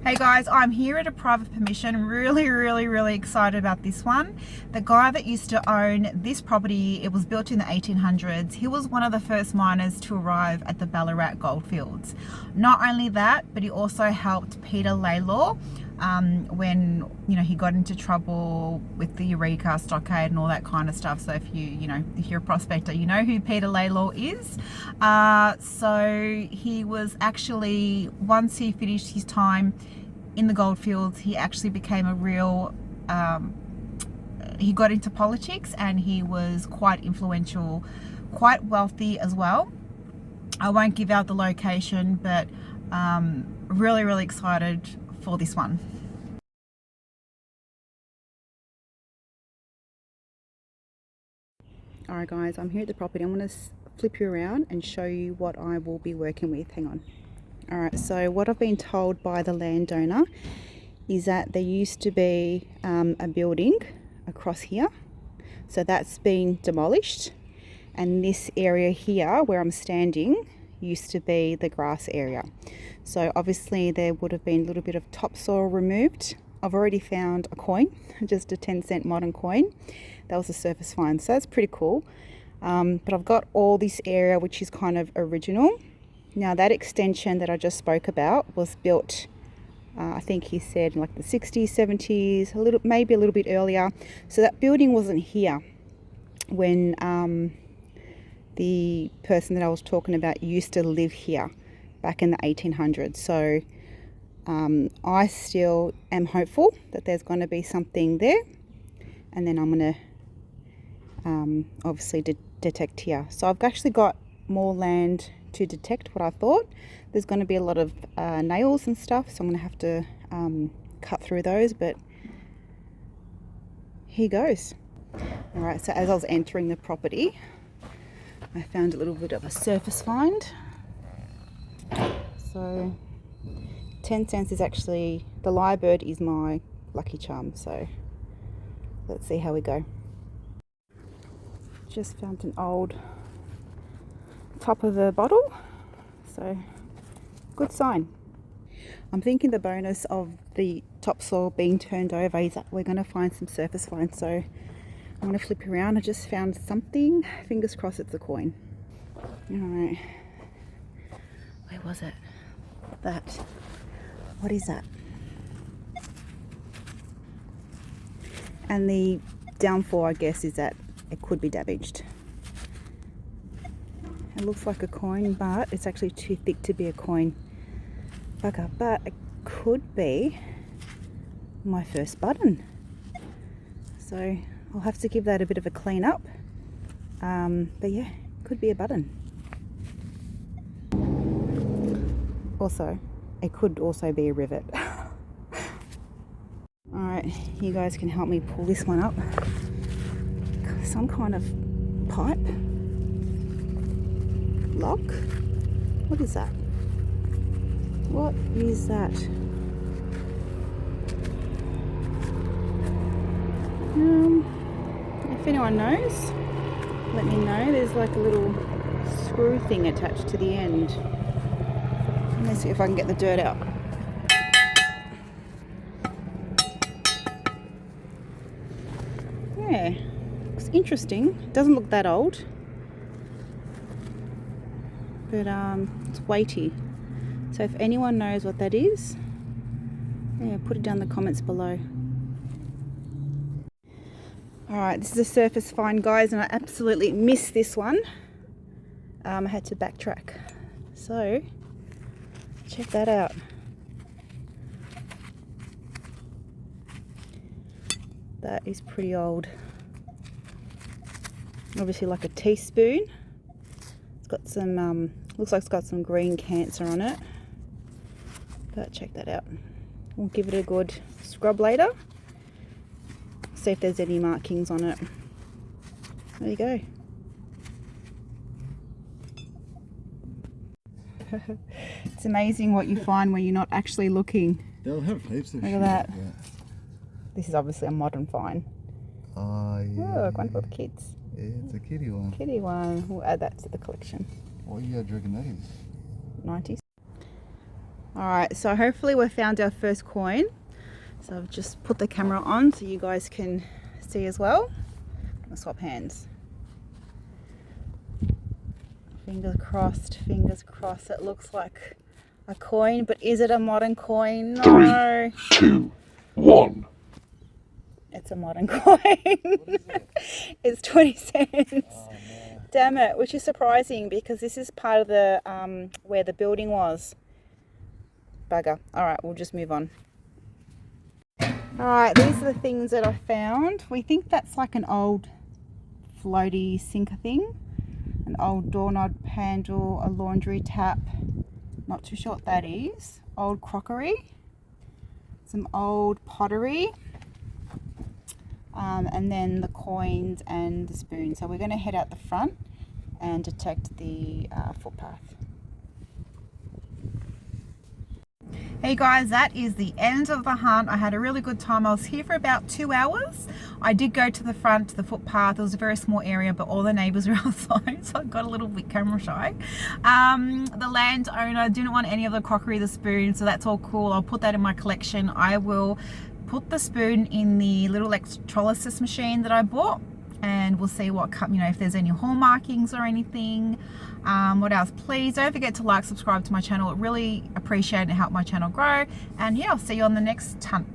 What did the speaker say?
Hey guys, I'm here at a private permission. Really excited about this one. The guy that used to own this property, it was built in the 1800s. He was one of the first miners to arrive at the Ballarat goldfields. Not only that, but he also helped Peter Laylaw when he got into trouble with the Eureka stockade and all that kind of stuff. So if if you're a prospector, you know who Peter Laylaw is. So he was actually, once he finished his time in the goldfields, he actually became a real he got into politics, and he was quite influential, quite wealthy as well. I won't give out the location, but really excited for this one. Alright guys, I'm here at the property. I'm going to flip you around and show you what I will be working with. Hang on. Alright, so what I've been told by the landowner is that there used to be a building across here. So that's been demolished. And this area here where I'm standing used to be the grass area. So obviously there would have been a little bit of topsoil removed. I've already found a coin, just a 10-cent modern coin. That was a surface find, so that's pretty cool. But I've got all this area which is kind of original. Now that extension that I just spoke about was built, I think he said in like the 60s, 70s, maybe a little bit earlier. So that building wasn't here when the person that I was talking about used to live here back in the 1800s. So I still am hopeful that there's going to be something there, and then I'm going to obviously detect here. So I've actually got more land to detect what I thought. There's going to be a lot of nails and stuff, so I'm going to have to cut through those, but here goes. Alright, so as I was entering the property, I found a little bit of a surface find. So 10 cents is actually, the lyrebird is my lucky charm, so let's see how we go. Just found an old top of a bottle, so good sign. I'm thinking the bonus of the topsoil being turned over is that we're going to find some surface finds. So I'm going to flip around. I just found something. Fingers crossed it's a coin. Alright, where was it? That, what is that? And the downfall, I guess, is that it could be damaged. It looks like a coin, but it's actually too thick to be a coin. Bugger, but it could be my first button. So I'll have to give that a bit of a clean up. But yeah, could be a button. Also, it could also be a rivet. Alright, you guys can help me pull this one up. Some kind of pipe. Lock? What is that? What is that? If anyone knows, let me know. There's like a little screw thing attached to the end. Let me see if I can get the dirt out. Yeah, looks interesting. It doesn't look that old, but it's weighty. So if anyone knows what that is, yeah, put it down in the comments below. Alright, this is a surface find, guys, and I absolutely missed this one. I had to backtrack. So, check that out. That is pretty old. Obviously like a teaspoon. It's got some, looks like it's got some green cancer on it. But check that out. We'll give it a good scrub later. See if there's any markings on it. There you go. It's amazing what you find when you're not actually looking. They'll have heaps of Look shit at that. like that. This is obviously a modern find. Oh, yeah. Oh, one for the kids. Yeah, it's a kitty one. Kitty one. We'll add that to the collection. What year do you reckon that is? 90s. All right, so hopefully we've found our first coin. So I've just put the camera on so you guys can see as well. I'll swap hands. Fingers crossed, it looks like a coin, but is it a modern coin? No. 3, 2, 1. It's a modern coin. It's 20 cents. Oh, no. Damn it, which is surprising because this is part of the where the building was. Bugger. All right, we'll just move on. All right, these are the things that I found. We think that's like an old floaty sinker thing. An old doorknob handle, a laundry tap. Not too sure what that is. Old crockery. Some old pottery. And then the coins and the spoon. So we're going to head out the front and detect the footpath. Hey guys, that is the end of the hunt. I had a really good time. I was here for about 2 hours. I did go to the front, to the footpath. It was a very small area, but all the neighbors were outside, so I got a little bit camera shy. The landowner didn't want any of the crockery, the spoon, so that's all cool. I'll put that in my collection. I will put the spoon in the little electrolysis machine that I bought, and we'll see what, if there's any hall markings or anything. What else? Please don't forget to like, subscribe to my channel. It really appreciate it and help my channel grow. And yeah, I'll see you on the next hunt.